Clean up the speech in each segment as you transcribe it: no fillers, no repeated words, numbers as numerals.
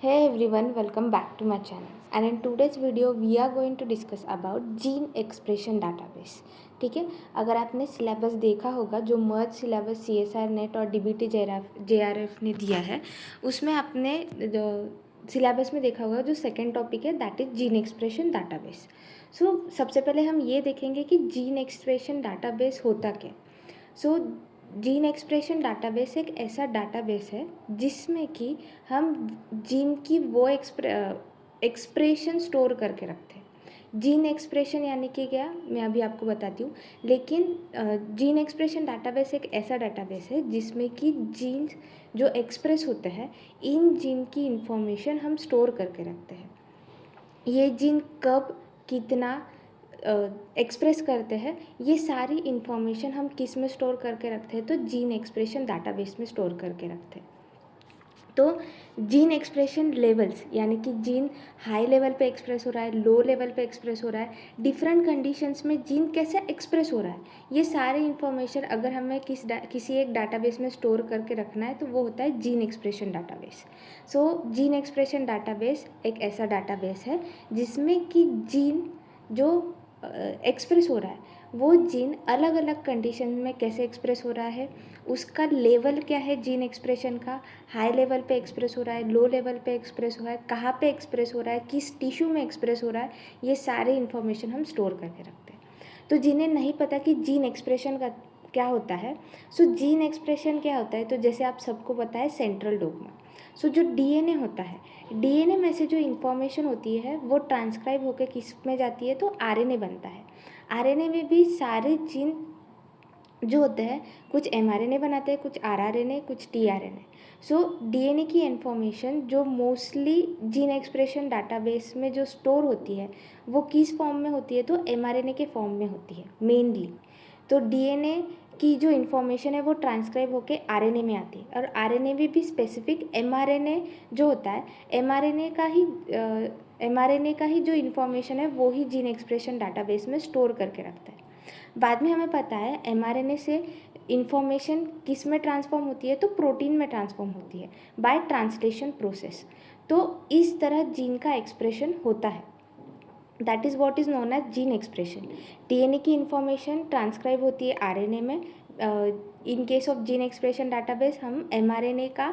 Hey everyone, welcome back to my channel. And in today's video we are going to discuss about gene expression database. ठीक है, अगर आपने syllabus देखा होगा जो मर्ज सिलेबस CSR नेट और DBT JRF ने दिया है, उसमें आपने सिलेबस में देखा होगा जो सेकेंड टॉपिक है that is gene expression database. So सबसे पहले हम ये देखेंगे कि जीन एक्सप्रेशन डाटाबेस होता क्या. सो जीन एक्सप्रेशन डाटाबेस एक ऐसा डाटाबेस है जिसमें कि हम जीन की वो एक्सप्रेशन स्टोर करके रखते हैं. जीन एक्सप्रेशन यानी कि क्या, मैं अभी आपको बताती हूँ. लेकिन जीन एक्सप्रेशन डाटाबेस एक ऐसा डाटाबेस है जिसमें कि जीन जो एक्सप्रेस होते हैं, इन जीन की इंफॉर्मेशन हम स्टोर करके रखते हैं. ये जीन कब कितना एक्सप्रेस करते हैं, ये सारी इन्फॉर्मेशन हम किस में स्टोर करके रखते हैं, तो जीन एक्सप्रेशन डाटाबेस में स्टोर करके रखते हैं. तो जीन एक्सप्रेशन लेवल्स यानी कि जीन हाई लेवल पे एक्सप्रेस हो रहा है, लो लेवल पे एक्सप्रेस हो रहा है, डिफरेंट कंडीशंस में जीन कैसे एक्सप्रेस हो रहा है, ये सारी इन्फॉर्मेशन अगर हमें किसी एक डाटाबेस में स्टोर करके रखना है तो वो होता है जीन एक्सप्रेशन डाटाबेस. सो जीन एक्सप्रेशन डाटाबेस एक ऐसा डाटाबेस है जिसमें कि जीन जो एक्सप्रेस हो रहा है वो जीन अलग अलग कंडीशन में कैसे एक्सप्रेस हो रहा है, उसका लेवल क्या है जीन एक्सप्रेशन का, हाई लेवल पे एक्सप्रेस हो रहा है, लो लेवल पे एक्सप्रेस हो रहा है, कहाँ पे एक्सप्रेस हो रहा है, किस टिश्यू में एक्सप्रेस हो रहा है, ये सारे इन्फॉर्मेशन हम स्टोर करके रखते हैं. तो जिन्हें नहीं पता कि जीन एक्सप्रेशन का क्या होता है, सो जीन एक्सप्रेशन क्या होता है, तो जैसे आप सबको पता है सेंट्रल डोग्मा. सो जो डीएनए होता है, डीएनए में से जो इन्फॉर्मेशन होती है वो ट्रांसक्राइब होकर किस में जाती है, तो आरएनए बनता है. आरएनए में भी सारे जीन जो होते हैं, कुछ एमआरएनए बनाते हैं, कुछ आरआरएनए, कुछ टीआरएनए. सो डीएनए की इन्फॉर्मेशन जो मोस्टली जीन एक्सप्रेशन डाटाबेस में जो स्टोर होती है वो किस फॉर्म में होती है, तो एमआरएनए के फॉर्म में होती है मेनली. तो डीएनए की जो इन्फॉर्मेशन है वो ट्रांसक्राइब होकर आरएनए में आती है, और आरएनए में भी स्पेसिफिक एमआरएनए जो होता है, एमआरएनए का ही जो इन्फॉर्मेशन है वो ही जीन एक्सप्रेशन डाटाबेस में स्टोर करके रखता है. बाद में हमें पता है एमआरएनए से इन्फॉर्मेशन किस में ट्रांसफॉर्म होती है, तो प्रोटीन में ट्रांसफॉर्म होती है बाय ट्रांसलेशन प्रोसेस. तो इस तरह जीन का एक्सप्रेशन होता है, that is what is known as gene expression. DNA की इन्फॉर्मेशन ट्रांसक्राइब होती है आरएनए में. In case of gene expression database हम एमआरएनए का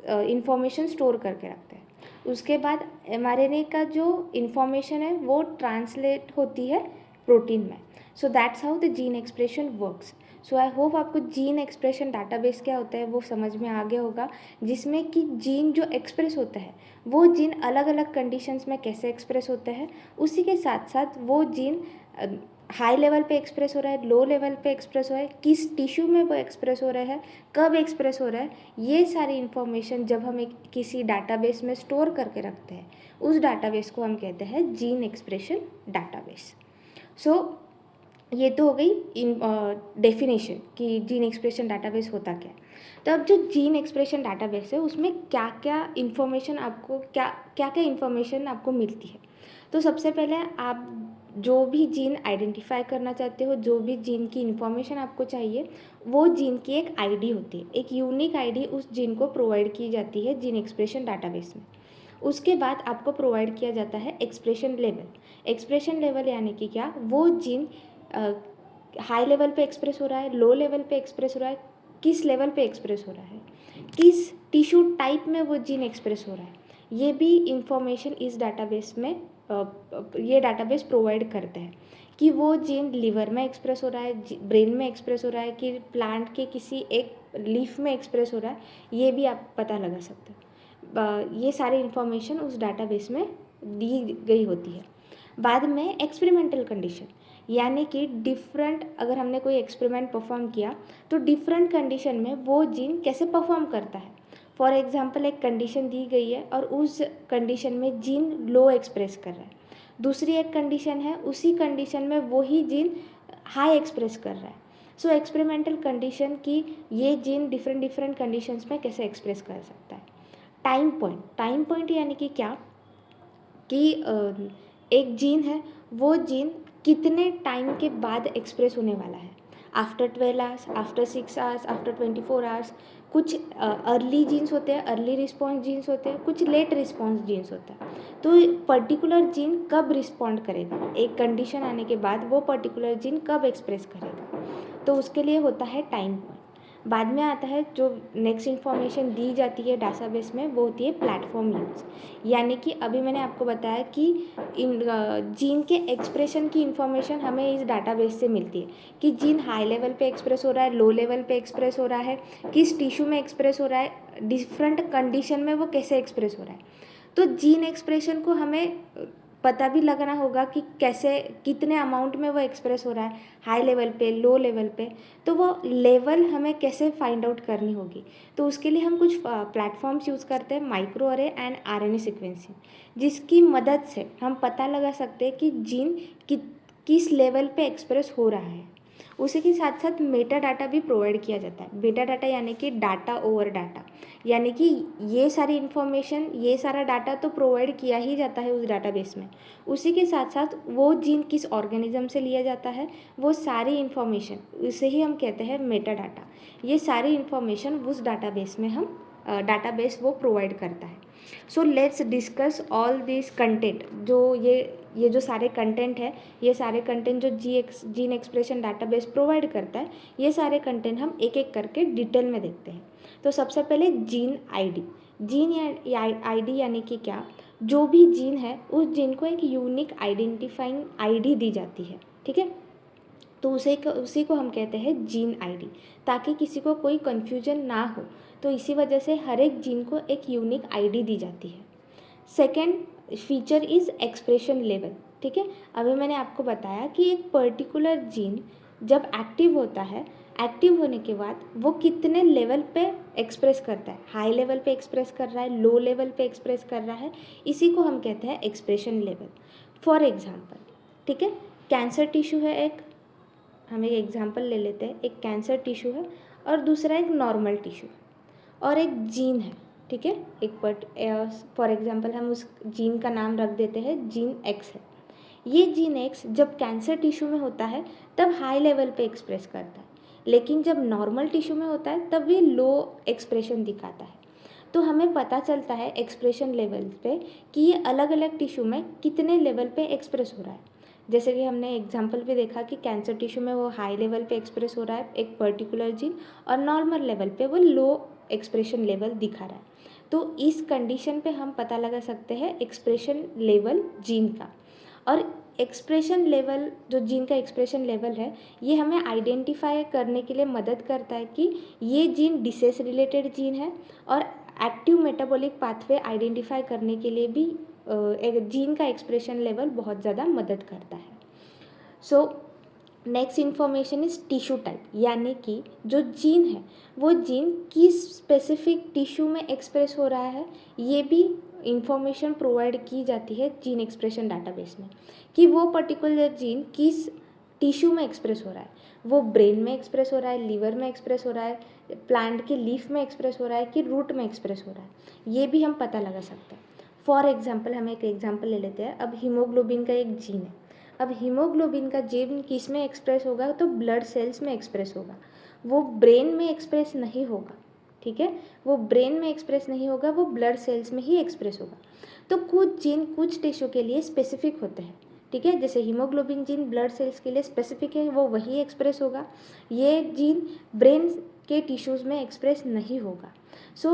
इन्फॉर्मेशन स्टोर करके रखते हैं. उसके बाद एमआरएनए का जो इन्फॉर्मेशन है वो ट्रांसलेट होती है प्रोटीन में. So that's how the gene expression works. So I hope आपको जीन एक्सप्रेशन डाटाबेस क्या होता है वो समझ में आ गया होगा, जिसमें कि जीन जो एक्सप्रेस होता है वो जीन अलग अलग कंडीशंस में कैसे एक्सप्रेस होते हैं, उसी के साथ साथ वो जीन हाई लेवल पे एक्सप्रेस हो रहा है, लो लेवल पे एक्सप्रेस हो रहा है, किस टिश्यू में वो एक्सप्रेस हो रहा है, कब एक्सप्रेस हो रहा है, ये सारी इन्फॉर्मेशन जब हम किसी डाटाबेस में स्टोर करके रखते हैं उस डाटाबेस को हम कहते हैं जीन एक्सप्रेशन डाटाबेस. सो ये तो हो गई इन डेफिनेशन कि जीन एक्सप्रेशन डाटाबेस होता क्या है. तो अब जो जीन एक्सप्रेशन डाटाबेस है उसमें क्या क्या इन्फॉर्मेशन आपको मिलती है. तो सबसे पहले आप जो भी जीन आइडेंटिफाई करना चाहते हो, जो भी जीन की इन्फॉर्मेशन आपको चाहिए, वो जीन की एक आईडी होती है, एक यूनिक आईडी उस जीन को प्रोवाइड की जाती है जीन एक्सप्रेशन डाटाबेस में. उसके बाद आपको प्रोवाइड किया जाता है एक्सप्रेशन लेवल. एक्सप्रेशन लेवल यानी कि क्या, वो जीन हाई लेवल पे एक्सप्रेस हो रहा है, लो लेवल पे एक्सप्रेस हो रहा है, किस लेवल पे एक्सप्रेस हो रहा है, किस टिश्यू टाइप में वो जीन एक्सप्रेस हो रहा है, ये भी इंफॉर्मेशन इस डाटाबेस में ये डाटाबेस प्रोवाइड करते हैं कि वो जीन लीवर में एक्सप्रेस हो रहा है, ब्रेन में एक्सप्रेस हो रहा है, कि प्लांट के किसी एक लीफ में एक्सप्रेस हो रहा है, ये भी आप पता लगा सकते हो. ये सारी इन्फॉर्मेशन उस डाटाबेस में दी गई होती है. बाद में एक्सपेरिमेंटल कंडीशन यानी कि डिफरेंट, अगर हमने कोई एक्सपेरिमेंट परफॉर्म किया तो डिफरेंट कंडीशन में वो जीन कैसे परफॉर्म करता है. फॉर एग्जांपल एक कंडीशन दी गई है और उस कंडीशन में जीन लो एक्सप्रेस कर रहा है, दूसरी एक कंडीशन है उसी कंडीशन में वही जीन हाई एक्सप्रेस कर रहा है. सो एक्सपेरिमेंटल कंडीशन की ये जीन डिफरेंट कंडीशंस में कैसे एक्सप्रेस कर सकता है. टाइम पॉइंट यानी कि क्या, कि एक जीन है, वो जीन कितने टाइम के बाद एक्सप्रेस होने वाला है, after 12 hours, after 6 hours, after 24 hours, कुछ अर्ली जीन्स होते हैं, अर्ली रिस्पॉन्स जीन्स होते हैं, कुछ लेट रिस्पॉन्स जीन्स होता है। तो पर्टिकुलर जीन कब रिस्पॉन्ड करेगा, एक कंडीशन आने के बाद वो पर्टिकुलर जीन कब एक्सप्रेस करेगा, तो उसके लिए होता है टाइम पॉइंट। बाद में आता है जो नेक्स्ट इन्फॉर्मेशन दी जाती है डाटाबेस में, वो होती है प्लेटफॉर्म यूज़। यानी कि अभी मैंने आपको बताया कि जीन के एक्सप्रेशन की इन्फॉर्मेशन हमें इस डाटाबेस से मिलती है कि जीन हाई लेवल पे एक्सप्रेस हो रहा है, लो लेवल पे एक्सप्रेस हो रहा है, किस टिश्यू में एक्सप्रेस हो रहा है, डिफरेंट कंडीशन में वो कैसे एक्सप्रेस हो रहा है। तो जीन एक्सप्रेशन को हमें पता भी लगना होगा कि कैसे, कितने अमाउंट में वो एक्सप्रेस हो रहा है, हाई लेवल पे, लो लेवल पे, तो वो लेवल हमें कैसे फाइंड आउट करनी होगी। तो उसके लिए हम कुछ प्लेटफॉर्म्स यूज़ करते हैं, माइक्रो अरे एंड आरएनए सीक्वेंसिंग, जिसकी मदद से हम पता लगा सकते हैं कि जीन किस लेवल पे एक्सप्रेस हो रहा है। उसी के साथ साथ मेटा डाटा भी प्रोवाइड किया जाता है। मेटा डाटा यानी कि डाटा ओवर डाटा, यानी कि ये सारी इन्फॉर्मेशन, ये सारा डाटा तो प्रोवाइड किया ही जाता है उस डाटाबेस में। उसी के साथ साथ वो जीन किस ऑर्गेनिज्म से लिया जाता है, वो सारी इन्फॉर्मेशन, उसे ही हम कहते हैं मेटा डाटा। ये सारी इन्फॉर्मेशन उस डाटाबेस में हम डाटाबेस वो प्रोवाइड करता है। So let's discuss all this content. जो ये जो सारे कंटेंट है, ये सारे कंटेंट जो जीन एक्सप्रेशन डाटाबेस प्रोवाइड करता है, ये सारे कंटेंट हम एक एक करके डिटेल में देखते हैं। तो सबसे पहले जीन आईडी। जीन या आईडी यानी कि क्या, जो भी जीन है उस जीन को एक यूनिक आइडेंटिफाइंग आईडी दी जाती है, ठीक है। तो उसी को हम कहते हैं जीन आईडी, ताकि किसी को कोई कन्फ्यूजन ना हो। तो इसी वजह से हर एक जीन को एक यूनिक आईडी दी जाती है। Second feature is expression level, ठीक है। अभी मैंने आपको बताया कि एक पर्टिकुलर जीन जब एक्टिव होता है, एक्टिव होने के बाद वो कितने लेवल पे एक्सप्रेस करता है, हाई लेवल पे एक्सप्रेस कर रहा है, लो लेवल पे एक्सप्रेस कर रहा है, इसी को हम कहते हैं एक्सप्रेशन लेवल। फॉर एग्जांपल, ठीक है, कैंसर टिश्यू है एक, हम एक एग्जांपल ले लेते हैं, एक कैंसर टिश्यू है और दूसरा एक नॉर्मल टिश्यू और एक जीन है, ठीक है। एक फॉर एग्जांपल हम उस जीन का नाम रख देते हैं जीन एक्स है। ये जीन एक्स जब कैंसर टिश्यू में होता है तब हाई लेवल पे एक्सप्रेस करता है, लेकिन जब नॉर्मल टिश्यू में होता है तब ये लो एक्सप्रेशन दिखाता है। तो हमें पता चलता है एक्सप्रेशन लेवल पे कि ये अलग अलग टिश्यू में कितने लेवल पे एक्सप्रेस हो रहा है। जैसे कि हमने एग्जांपल भी देखा कि कैंसर टिश्यू में वो हाई लेवल पे एक्सप्रेस हो रहा है एक पर्टिकुलर जीन, और नॉर्मल लेवल पे वो लो एक्सप्रेशन लेवल दिखा रहा है। तो इस कंडीशन पे हम पता लगा सकते हैं एक्सप्रेशन लेवल जीन का। और एक्सप्रेशन लेवल, जो जीन का एक्सप्रेशन लेवल है, ये हमें आइडेंटिफाई करने के लिए मदद करता है कि ये जीन डिसीज रिलेटेड जीन है, और एक्टिव मेटाबॉलिक पाथवे आइडेंटिफाई करने के लिए भी एक जीन का एक्सप्रेशन लेवल बहुत ज़्यादा मदद करता है। So next information is tissue type, यानी कि जो जीन है वो जीन किस स्पेसिफिक टिश्यू में एक्सप्रेस हो रहा है, ये भी इंफॉर्मेशन प्रोवाइड की जाती है जीन एक्सप्रेशन डाटाबेस में, कि वो पर्टिकुलर जीन किस टिश्यू में एक्सप्रेस हो रहा है। वो ब्रेन में एक्सप्रेस हो रहा है, लीवर में एक्सप्रेस हो रहा है, प्लांट के लीफ में एक्सप्रेस हो रहा है, कि रूट में एक्सप्रेस हो रहा है, ये भी हम पता लगा सकते हैं। फॉर एग्जाम्पल, हम एक एग्जाम्पल ले लेते हैं। अब हीमोग्लोबिन का एक जीन है। अब हीमोग्लोबिन का जीन किस में एक्सप्रेस होगा, तो ब्लड सेल्स में एक्सप्रेस होगा, वो ब्रेन में एक्सप्रेस नहीं होगा, ठीक है। वो ब्रेन में एक्सप्रेस नहीं होगा, वो ब्लड सेल्स में ही एक्सप्रेस होगा। तो कुछ जीन कुछ टिश्यू के लिए स्पेसिफिक होते हैं, ठीक है। जैसे हीमोग्लोबिन जीन ब्लड सेल्स के लिए स्पेसिफिक है, वो वही एक्सप्रेस होगा। ये जीन ब्रेन के टिश्यूज़ में एक्सप्रेस नहीं होगा। सो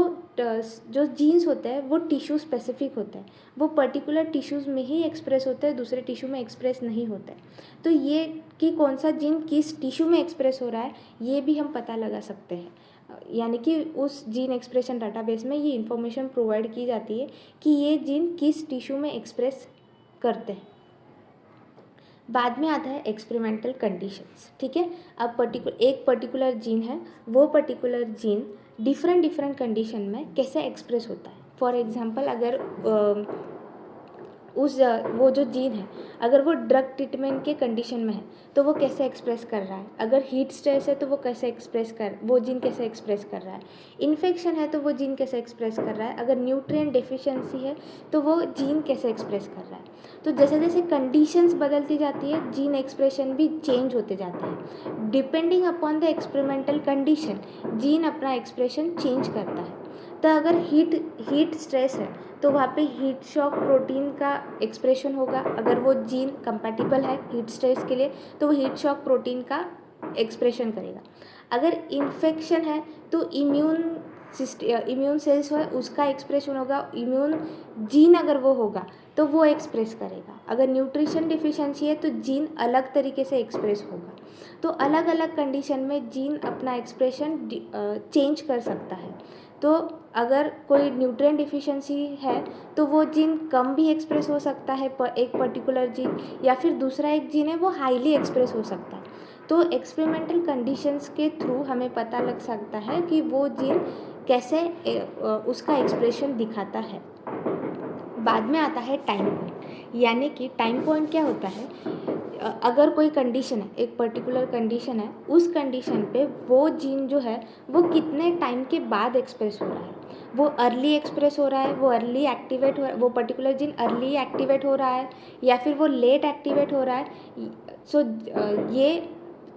जो जीन्स होते हैं वो टिश्यू स्पेसिफिक होते हैं, वो पर्टिकुलर टिश्यूज़ में ही एक्सप्रेस होते हैं, दूसरे टिश्यू में एक्सप्रेस नहीं होते। तो ये कि कौन सा जीन किस टिश्यू में एक्सप्रेस हो रहा है, ये भी हम पता लगा सकते हैं। यानी कि उस जीन एक्सप्रेशन डाटाबेस में ये इन्फॉर्मेशन प्रोवाइड की जाती है कि ये जीन किस टिश्यू में एक्सप्रेस करते हैं। बाद में आता है एक्सपेरिमेंटल कंडीशंस, ठीक है। अब एक पर्टिकुलर जीन है, वो पर्टिकुलर जीन डिफरेंट कंडीशन में कैसे एक्सप्रेस होता है। फॉर एग्जांपल, अगर वो जो जीन है अगर वो ड्रग ट्रीटमेंट के कंडीशन में है तो वो कैसे एक्सप्रेस कर रहा है, अगर हीट स्ट्रेस है तो वो जीन कैसे एक्सप्रेस कर रहा है, इन्फेक्शन है तो वो जीन कैसे एक्सप्रेस कर रहा है, अगर न्यूट्रिएंट डेफिशिएंसी है तो वो जीन कैसे एक्सप्रेस कर रहा है। तो जैसे जैसे कंडीशंस बदलती जाती है जीन एक्सप्रेशन भी चेंज होते जाते हैं। Depending upon the experimental condition gene अपना एक्सप्रेशन चेंज करता है। तो अगर हीट स्ट्रेस है तो वहाँ पे हीट शॉक प्रोटीन का एक्सप्रेशन होगा, अगर वो जीन कंपैटिबल है हीट स्ट्रेस के लिए तो वो हीट शॉक प्रोटीन का एक्सप्रेशन करेगा। अगर इन्फेक्शन है तो इम्यून सेल्स है उसका एक्सप्रेशन होगा, इम्यून जीन अगर वो होगा तो वो एक्सप्रेस करेगा। अगर न्यूट्रिशन डिफिशिएंसी है तो जीन अलग तरीके से एक्सप्रेस होगा। तो अलग अलग कंडीशन में जीन अपना एक्सप्रेशन चेंज कर सकता है। तो अगर कोई न्यूट्रिएंट डिफिशिएंसी है तो वो जीन कम भी एक्सप्रेस हो सकता है एक पर्टिकुलर जीन, या फिर दूसरा एक जीन है वो हाईली एक्सप्रेस हो सकता है। तो एक्सपेरिमेंटल कंडीशंस के थ्रू हमें पता लग सकता है कि वो जीन कैसे उसका एक्सप्रेशन दिखाता है। बाद में आता है टाइम पॉइंट, यानी कि टाइम पॉइंट क्या होता है, अगर कोई कंडीशन है एक पर्टिकुलर कंडीशन है उस कंडीशन पे वो जीन जो है वो कितने टाइम के बाद एक्सप्रेस हो रहा है, वो अर्ली एक्सप्रेस हो रहा है, वो अर्ली एक्टिवेट हो, वो पर्टिकुलर जीन अर्ली एक्टिवेट हो रहा है या फिर वो लेट एक्टिवेट हो रहा है। ये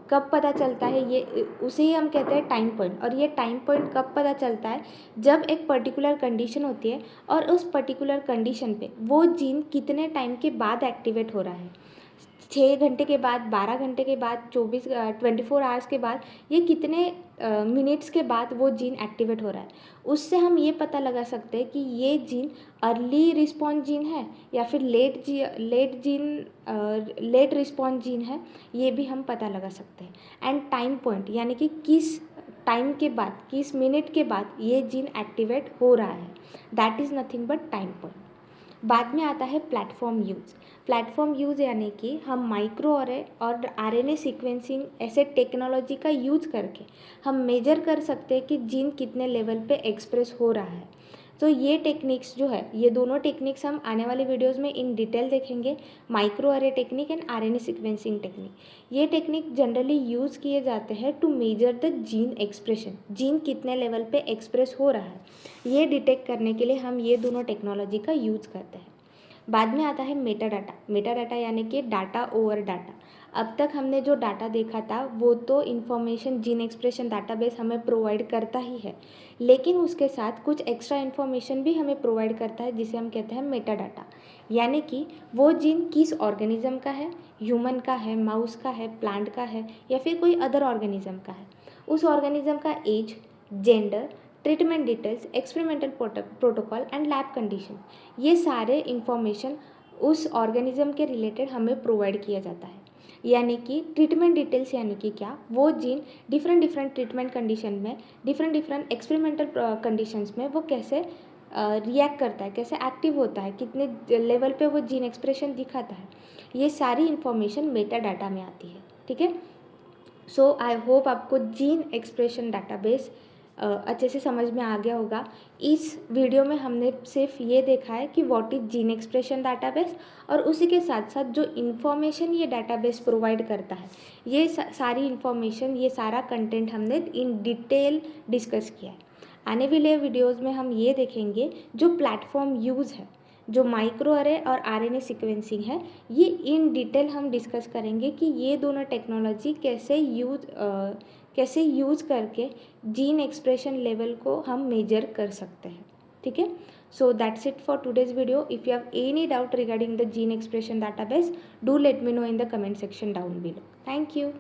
कब पता चलता है, ये उसे ही हम कहते हैं टाइम पॉइंट। और ये टाइम पॉइंट कब पता चलता है, जब एक पर्टिकुलर कंडीशन होती है और उस पर्टिकुलर कंडीशन पे वो जीन कितने टाइम के बाद एक्टिवेट हो रहा है, 6 घंटे के बाद, 12 घंटे के बाद, 24 आवर्स के बाद, ये कितने मिनट्स के बाद वो जीन एक्टिवेट हो रहा है। उससे हम ये पता लगा सकते हैं कि ये जीन अर्ली रिस्पॉन्स जीन है या फिर लेट रिस्पॉन्स जीन है, ये भी हम पता लगा सकते हैं। एंड टाइम पॉइंट यानी कि किस टाइम के बाद, किस मिनट के बाद ये जीन एक्टिवेट हो रहा है, that is nothing but time point. बाद में आता है प्लेटफॉर्म यूज़। प्लेटफॉर्म यूज़ यानी कि हम माइक्रो अरे और आरएनए सीक्वेंसिंग ऐसे टेक्नोलॉजी का यूज़ करके हम मेजर कर सकते हैं कि जीन कितने लेवल पे एक्सप्रेस हो रहा है। तो ये टेक्निक्स जो है, ये दोनों टेक्निक्स हम आने वाले वीडियोस में इन डिटेल देखेंगे, microarray technique and RNA sequencing technique. ये टेक्निक जनरली यूज़ किए जाते हैं to measure the gene expression, gene कितने लेवल पे एक्सप्रेस हो रहा है, ये डिटेक्ट करने के लिए हम ये दोनों टेक्नोलॉजी का यूज़ करते हैं। बाद में आता है मेटा डाटा। मेटा डाटा यानी कि डाटा ओवर डाटा। अब तक हमने जो डाटा देखा था वो तो इन्फॉर्मेशन जीन एक्सप्रेशन डाटाबेस हमें प्रोवाइड करता ही है, लेकिन उसके साथ कुछ एक्स्ट्रा इन्फॉर्मेशन भी हमें प्रोवाइड करता है जिसे हम कहते हैं मेटा डाटा। यानी कि वो जीन किस ऑर्गेनिज्म का है, ह्यूमन का है, माउस का है, प्लांट का है या फिर कोई अदर ऑर्गेनिज्म का है, उस ऑर्गेनिज्म का age, gender, treatment details, experimental protocol and lab condition, ये सारे इंफॉर्मेशन उस ऑर्गेनिज्म के रिलेटेड हमें प्रोवाइड किया जाता है। यानी कि ट्रीटमेंट डिटेल्स यानी कि क्या, वो जीन डिफरेंट ट्रीटमेंट कंडीशन में, डिफरेंट एक्सपेरिमेंटल कंडीशंस में वो कैसे रिएक्ट करता है, कैसे एक्टिव होता है, कितने लेवल पे वो जीन एक्सप्रेशन दिखाता है, ये सारी इंफॉर्मेशन मेटा डाटा में आती है। ठीक है, सो आई होप आपको जीन एक्सप्रेशन डाटाबेस अच्छे से समझ में आ गया होगा। इस वीडियो में हमने सिर्फ ये देखा है कि what is gene expression database, और उसी के साथ साथ जो इन्फॉर्मेशन ये डाटाबेस प्रोवाइड करता है, ये सारी इन्फॉर्मेशन, ये सारा कंटेंट हमने इन डिटेल डिस्कस किया है। आने वाले वीडियोज़ में हम ये देखेंगे जो प्लेटफॉर्म यूज़ है, जो माइक्रो अरे और आरएनए सीक्वेंसिंग है, ये इन डिटेल हम डिस्कस करेंगे कि ये दोनों टेक्नोलॉजी कैसे यूज़ करके जीन एक्सप्रेशन लेवल को हम मेजर कर सकते हैं। ठीक है, so that's it for today's video. If you have any doubt regarding the gene expression database, do let me know in the comment section down below. Thank you.